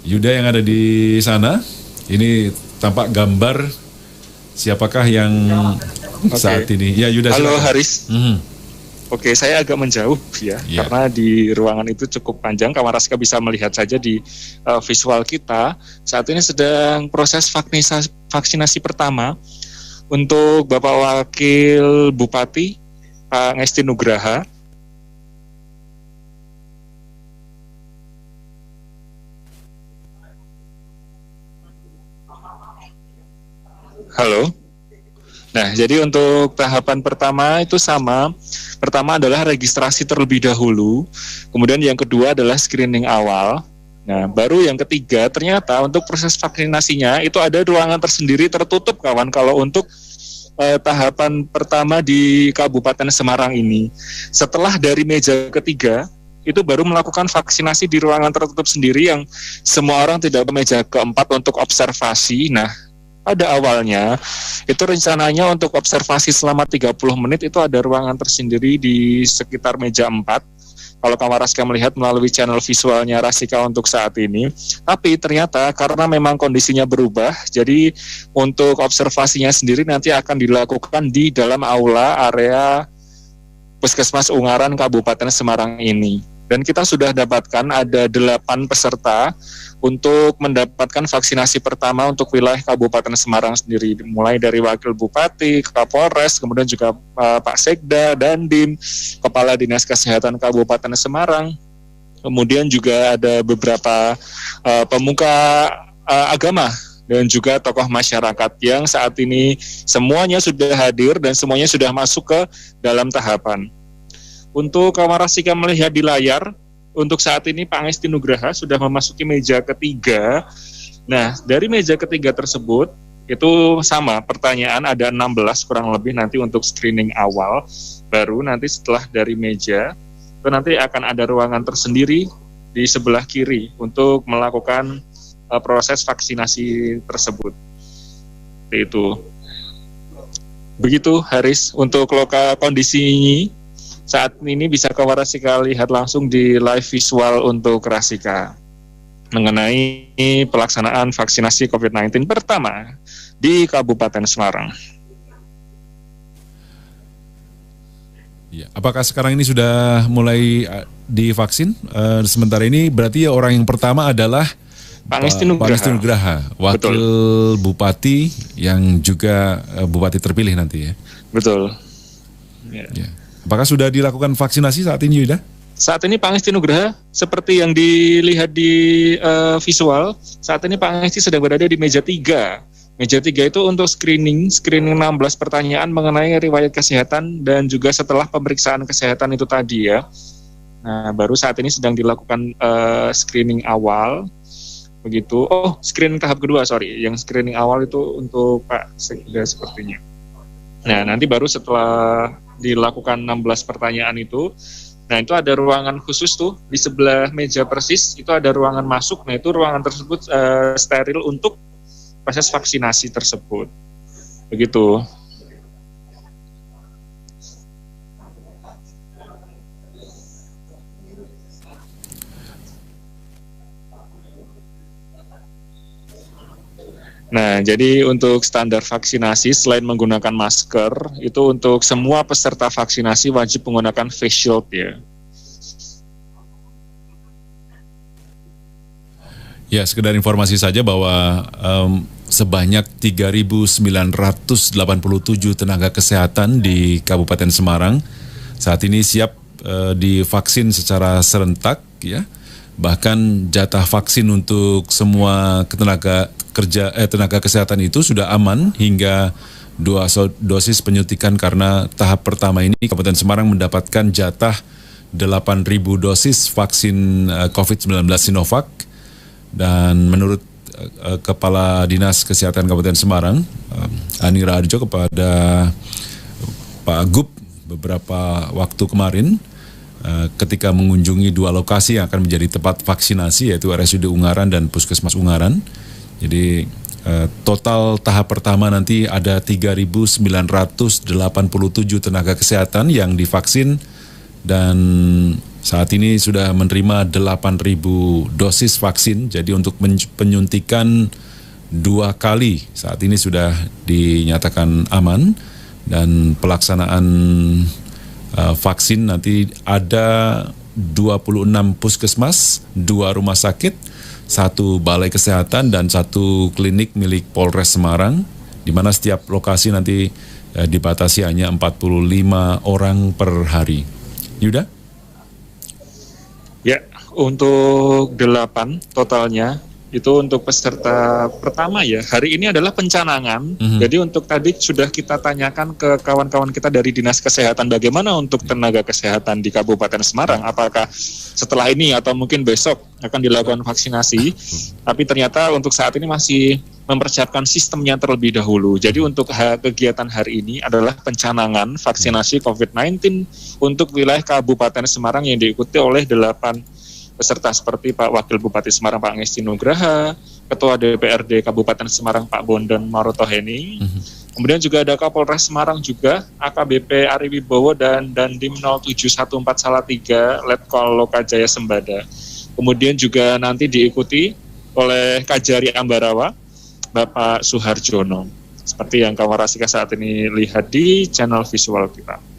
Yuda yang ada di sana. Ini tampak gambar siapakah yang saat ini. Ya Yuda. Halo silakan. Haris. Oke, saya agak menjauh ya, karena di ruangan itu cukup panjang. Kawan Raska bisa melihat saja di visual kita. Saat ini sedang proses vaksinasi pertama untuk Bapak Wakil Bupati Pak Ngesti Nugraha. Halo. Nah, jadi untuk tahapan pertama itu sama. Pertama adalah registrasi terlebih dahulu, kemudian yang kedua adalah screening awal. Nah, baru yang ketiga ternyata untuk proses vaksinasinya itu ada ruangan tersendiri tertutup kawan kalau untuk tahapan pertama di Kabupaten Semarang ini. Setelah dari meja ketiga, itu baru melakukan vaksinasi di ruangan tertutup sendiri yang semua orang tidak ke meja keempat untuk observasi. Nah, pada awalnya itu rencananya untuk observasi selama 30 menit itu ada ruangan tersendiri di sekitar meja 4. Kalau kawan Raska melihat melalui channel visualnya Rasika untuk saat ini. Tapi ternyata karena memang kondisinya berubah, jadi untuk observasinya sendiri nanti akan dilakukan di dalam aula area Puskesmas Ungaran Kabupaten Semarang ini. Dan kita sudah dapatkan ada 8 peserta untuk mendapatkan vaksinasi pertama untuk wilayah Kabupaten Semarang sendiri, mulai dari Wakil Bupati, Kapolres, kemudian juga Pak Sekda, Dandim, Kepala Dinas Kesehatan Kabupaten Semarang, kemudian juga ada beberapa pemuka agama dan juga tokoh masyarakat yang saat ini semuanya sudah hadir dan semuanya sudah masuk ke dalam tahapan. Untuk kawan Rasika melihat di layar, untuk saat ini Pak Ngesti Nugraha sudah memasuki meja ketiga. Nah, dari meja ketiga tersebut, itu sama, pertanyaan ada 16 kurang lebih nanti untuk screening awal. Baru nanti setelah dari meja, itu nanti akan ada ruangan tersendiri di sebelah kiri untuk melakukan proses vaksinasi tersebut. Itu. Begitu Haris, untuk kondisi ini. Saat ini bisa kawan Rasika lihat langsung di live visual untuk Rasika mengenai pelaksanaan vaksinasi COVID-19 pertama di Kabupaten Semarang. Ya, apakah sekarang ini sudah mulai divaksin? Sementara ini berarti ya orang yang pertama adalah Pak Ngesti Nugraha, Wakil Betul. Bupati yang juga Bupati terpilih nanti ya. Betul. Ya. Apakah sudah dilakukan vaksinasi saat ini, Yuda? Saat ini Pak Ngesti Nugraha, seperti yang dilihat di visual, saat ini Pak Ngesti sedang berada di meja 3. Meja 3 itu untuk screening 16 pertanyaan mengenai riwayat kesehatan dan juga setelah pemeriksaan kesehatan itu tadi ya. Nah, baru saat ini sedang dilakukan screening awal, begitu. Oh, screening tahap kedua, Yang screening awal itu untuk Pak Sekda sepertinya. Nah, nanti baru setelah dilakukan 16 pertanyaan itu, nah itu ada ruangan khusus tuh di sebelah meja persis, itu ada ruangan masuk. Nah itu ruangan tersebut steril untuk proses vaksinasi tersebut. Begitu. Nah, jadi untuk standar vaksinasi selain menggunakan masker, itu untuk semua peserta vaksinasi wajib menggunakan face shield ya. Ya, sekedar informasi saja bahwa sebanyak 3.987 tenaga kesehatan di Kabupaten Semarang saat ini siap divaksin secara serentak ya. Bahkan jatah vaksin untuk semua tenaga kesehatan itu sudah aman hingga 2 dosis penyuntikan, karena tahap pertama ini Kabupaten Semarang mendapatkan jatah 8.000 dosis vaksin COVID-19 Sinovac. Dan menurut Kepala Dinas Kesehatan Kabupaten Semarang, Ani Raharjo, kepada Pak Gub beberapa waktu kemarin ketika mengunjungi 2 lokasi yang akan menjadi tempat vaksinasi, yaitu RSUD Ungaran dan Puskesmas Ungaran. Jadi total tahap pertama nanti ada 3.987 tenaga kesehatan yang divaksin, dan saat ini sudah menerima 8.000 dosis vaksin. Jadi untuk penyuntikan 2 kali saat ini sudah dinyatakan aman, dan pelaksanaan vaksin nanti ada 26 puskesmas, 2 rumah sakit, 1 balai kesehatan, dan 1 klinik milik Polres Semarang, di mana setiap lokasi nanti dibatasi hanya 45 orang per hari. Yuda? Ya, untuk 8 totalnya. Itu untuk peserta pertama ya. Hari ini adalah pencanangan. Jadi untuk tadi sudah kita tanyakan ke kawan-kawan kita dari Dinas Kesehatan bagaimana untuk tenaga kesehatan di Kabupaten Semarang. Apakah setelah ini atau mungkin besok akan dilakukan vaksinasi. Tapi ternyata untuk saat ini masih mempersiapkan sistemnya terlebih dahulu. Jadi untuk kegiatan hari ini adalah pencanangan vaksinasi COVID-19 untuk wilayah Kabupaten Semarang yang diikuti oleh 8 peserta seperti Pak Wakil Bupati Semarang Pak Ngesti Nugraha, Ketua DPRD Kabupaten Semarang Pak Bondan Marotoheni, kemudian juga ada Kapolres Semarang juga, AKBP Ari Wibowo dan Dandim 0714 Salatiga, Letkol Lokajaya Sembada. Kemudian juga nanti diikuti oleh Kajari Ambarawa, Bapak Suharjono, seperti yang kawan Rasika saat ini lihat di channel visual kita.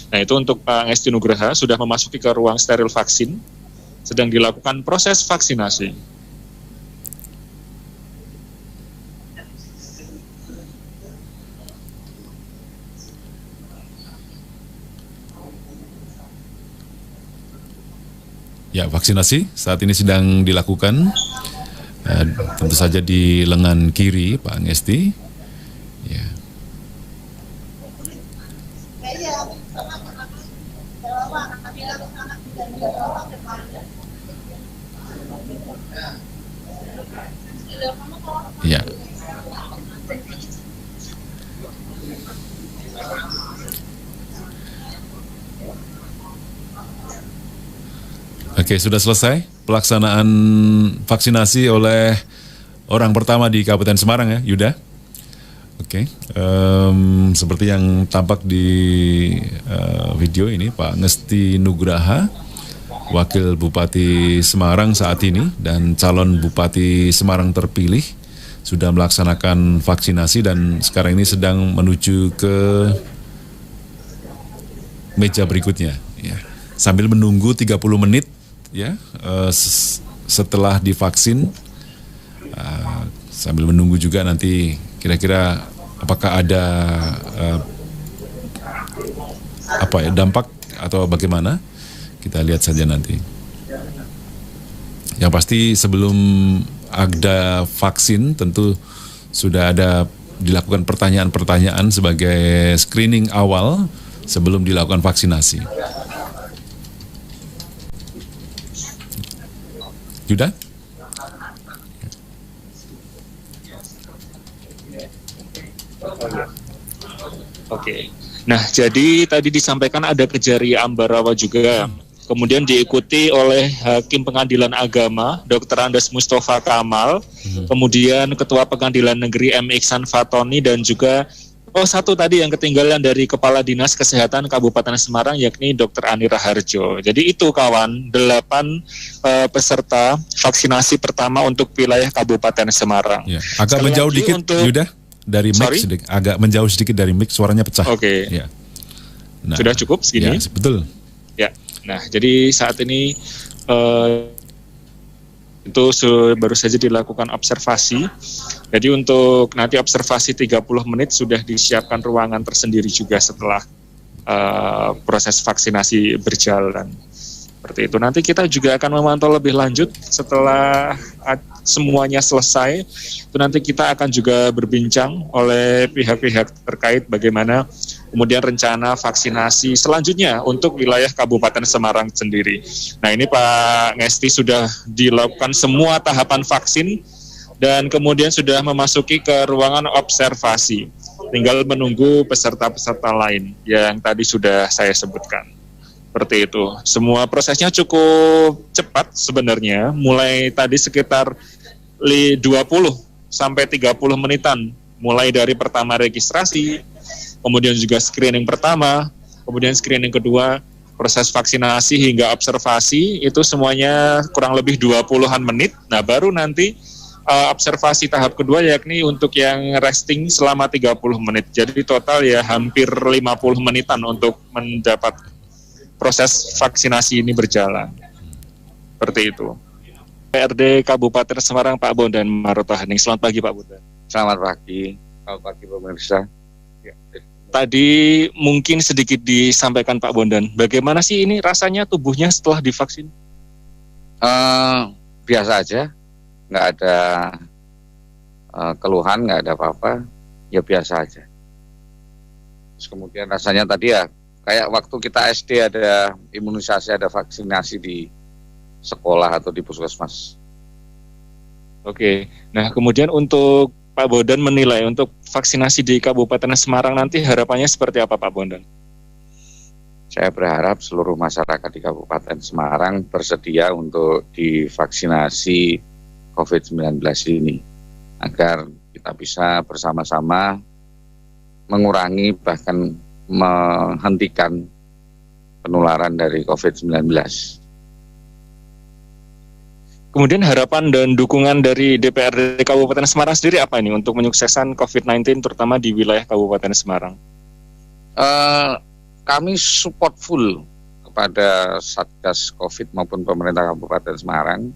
Nah itu untuk Pak Ngesti Nugraha sudah memasuki ke ruang steril vaksin, sedang dilakukan proses vaksinasi. Ya, vaksinasi saat ini sedang dilakukan, tentu saja di lengan kiri Pak Ngesti. Ya. Ya. Oke, sudah selesai pelaksanaan vaksinasi oleh orang pertama di Kabupaten Semarang ya, Yuda. Oke, seperti yang tampak di video ini, Pak Ngesti Nugraha, Wakil Bupati Semarang saat ini dan calon Bupati Semarang terpilih sudah melaksanakan vaksinasi dan sekarang ini sedang menuju ke meja berikutnya. Ya. Sambil menunggu 30 menit ya setelah divaksin, sambil menunggu juga nanti kira-kira apakah ada dampak atau bagaimana, kita lihat saja nanti. Yang pasti sebelum ada vaksin tentu sudah ada dilakukan pertanyaan-pertanyaan sebagai screening awal sebelum dilakukan vaksinasi. Yuda? Oke. Nah, jadi tadi disampaikan ada Kejari Ambarawa juga. Kemudian diikuti oleh Hakim Pengadilan Agama, Dr. Andes Mustafa Kamal. Kemudian Ketua Pengadilan Negeri M. Iksan Fatoni dan juga satu tadi yang ketinggalan dari Kepala Dinas Kesehatan Kabupaten Semarang yakni Dr. Ani Raharjo. Jadi itu kawan, 8 peserta vaksinasi pertama untuk wilayah Kabupaten Semarang. Ya. Agak menjauh dikit, Yuda, dari mic sedikit. Agak menjauh sedikit dari mic, suaranya pecah. Oke. Ya. Nah, sudah cukup segini? Ya, betul. Ya. Nah, jadi saat ini itu baru saja dilakukan observasi. Jadi untuk nanti observasi 30 menit sudah disiapkan ruangan tersendiri juga setelah proses vaksinasi berjalan. Seperti itu. Nanti kita juga akan memantau lebih lanjut setelah semuanya selesai. Itu nanti kita akan juga berbincang oleh pihak-pihak terkait bagaimana kemudian rencana vaksinasi selanjutnya untuk wilayah Kabupaten Semarang sendiri. Nah ini Pak Ngesti sudah dilakukan semua tahapan vaksin dan kemudian sudah memasuki ke ruangan observasi. Tinggal menunggu peserta-peserta lain yang tadi sudah saya sebutkan. Seperti itu. Semua prosesnya cukup cepat sebenarnya, mulai tadi sekitar 20 sampai 30 menitan, mulai dari pertama registrasi, kemudian juga screening pertama, kemudian screening kedua, proses vaksinasi hingga observasi itu semuanya kurang lebih 20-an menit. Nah, baru nanti observasi tahap kedua yakni untuk yang resting selama 30 menit. Jadi total ya hampir 50 menitan untuk mendapat proses vaksinasi ini berjalan. Seperti itu. PRD Kabupaten Semarang Pak Bondan Marotohaning. Selamat pagi Pak Bondan. Selamat pagi pemirsa. Tadi mungkin sedikit disampaikan Pak Bondan. Bagaimana sih ini rasanya tubuhnya setelah divaksin? Biasa aja, nggak ada keluhan, nggak ada apa-apa, ya biasa aja. Terus kemudian rasanya tadi ya kayak waktu kita SD ada imunisasi, ada vaksinasi di sekolah atau di puskesmas. Oke, nah kemudian untuk Pak Bondan menilai untuk vaksinasi di Kabupaten Semarang nanti harapannya seperti apa Pak Bondan? Saya berharap seluruh masyarakat di Kabupaten Semarang bersedia untuk divaksinasi COVID-19 ini agar kita bisa bersama-sama mengurangi bahkan menghentikan penularan dari COVID-19. Kemudian harapan dan dukungan dari DPRD Kabupaten Semarang sendiri apa ini untuk menyukseskan COVID-19 terutama di wilayah Kabupaten Semarang? Kami support full kepada Satgas COVID maupun pemerintah Kabupaten Semarang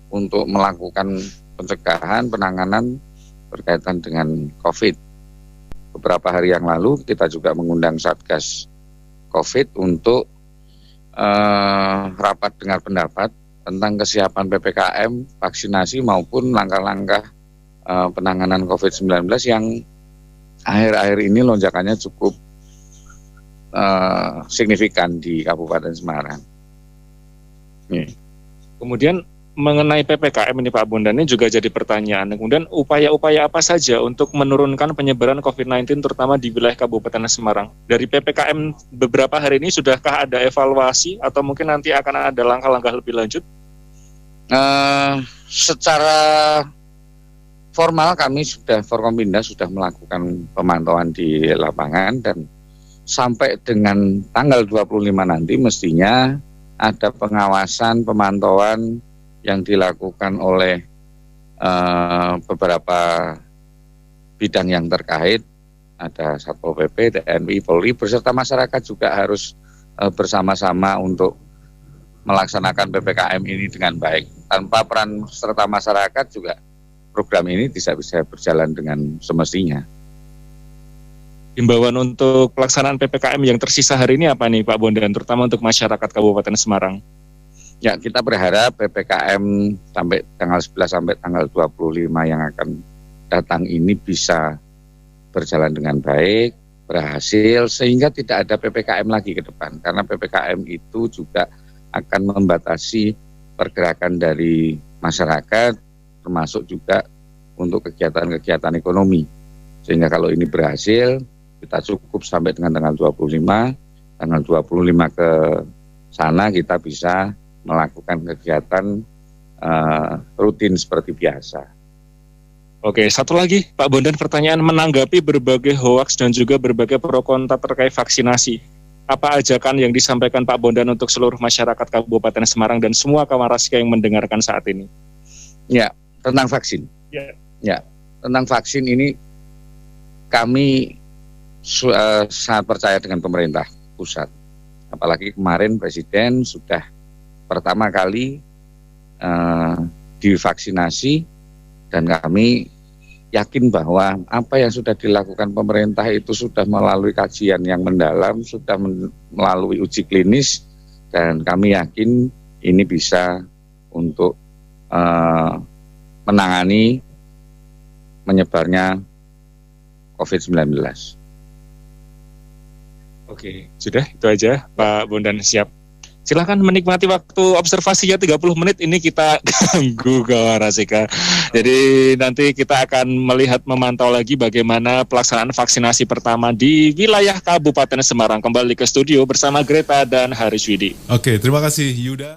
untuk melakukan pencegahan, penanganan berkaitan dengan COVID. Beberapa hari yang lalu kita juga mengundang Satgas COVID untuk rapat dengar pendapat tentang kesiapan PPKM, vaksinasi maupun langkah-langkah penanganan COVID-19 yang akhir-akhir ini lonjakannya cukup signifikan di Kabupaten Semarang. Kemudian mengenai PPKM ini Pak Bondan, ini juga jadi pertanyaan. Kemudian upaya-upaya apa saja untuk menurunkan penyebaran COVID-19 terutama di wilayah Kabupaten Semarang? Dari PPKM beberapa hari ini sudahkah ada evaluasi atau mungkin nanti akan ada langkah-langkah lebih lanjut? Secara formal kami Forkompinda sudah melakukan pemantauan di lapangan dan sampai dengan tanggal 25 nanti mestinya ada pengawasan, pemantauan yang dilakukan oleh beberapa bidang yang terkait. Ada Satpol PP, TNI, Polri, beserta masyarakat juga harus bersama-sama untuk melaksanakan PPKM ini dengan baik. Tanpa peran serta masyarakat juga program ini tidak bisa berjalan dengan semestinya. Himbauan untuk pelaksanaan PPKM yang tersisa hari ini apa nih Pak Bondan, terutama untuk masyarakat Kabupaten Semarang? Ya, kita berharap PPKM sampai tanggal 11 sampai tanggal 25 yang akan datang ini bisa berjalan dengan baik, berhasil, sehingga tidak ada PPKM lagi ke depan. Karena PPKM itu juga akan membatasi pergerakan dari masyarakat, termasuk juga untuk kegiatan-kegiatan ekonomi. Sehingga kalau ini berhasil, kita cukup sampai dengan tanggal 25 ke sana kita bisa melakukan kegiatan rutin seperti biasa. Oke, satu lagi Pak Bondan, pertanyaan menanggapi berbagai hoaks dan juga berbagai pro kontra terkait vaksinasi. Apa ajakan yang disampaikan Pak Bondan untuk seluruh masyarakat Kabupaten Semarang dan semua kawan Rasika yang mendengarkan saat ini? Ya, tentang vaksin. Ya, tentang vaksin ini kami sangat percaya dengan pemerintah pusat. Apalagi kemarin Presiden sudah pertama kali divaksinasi dan kami yakin bahwa apa yang sudah dilakukan pemerintah itu sudah melalui kajian yang mendalam, sudah melalui uji klinis, dan kami yakin ini bisa untuk menangani menyebarnya COVID-19. Oke, sudah itu aja Pak Bondan, siap. Silakan menikmati waktu observasinya 30 menit ini kita ganggu kawan Rasika. Jadi nanti kita akan melihat memantau lagi bagaimana pelaksanaan vaksinasi pertama di wilayah Kabupaten Semarang. Kembali ke studio bersama Greta dan Haris Widi. Oke, terima kasih Yuda.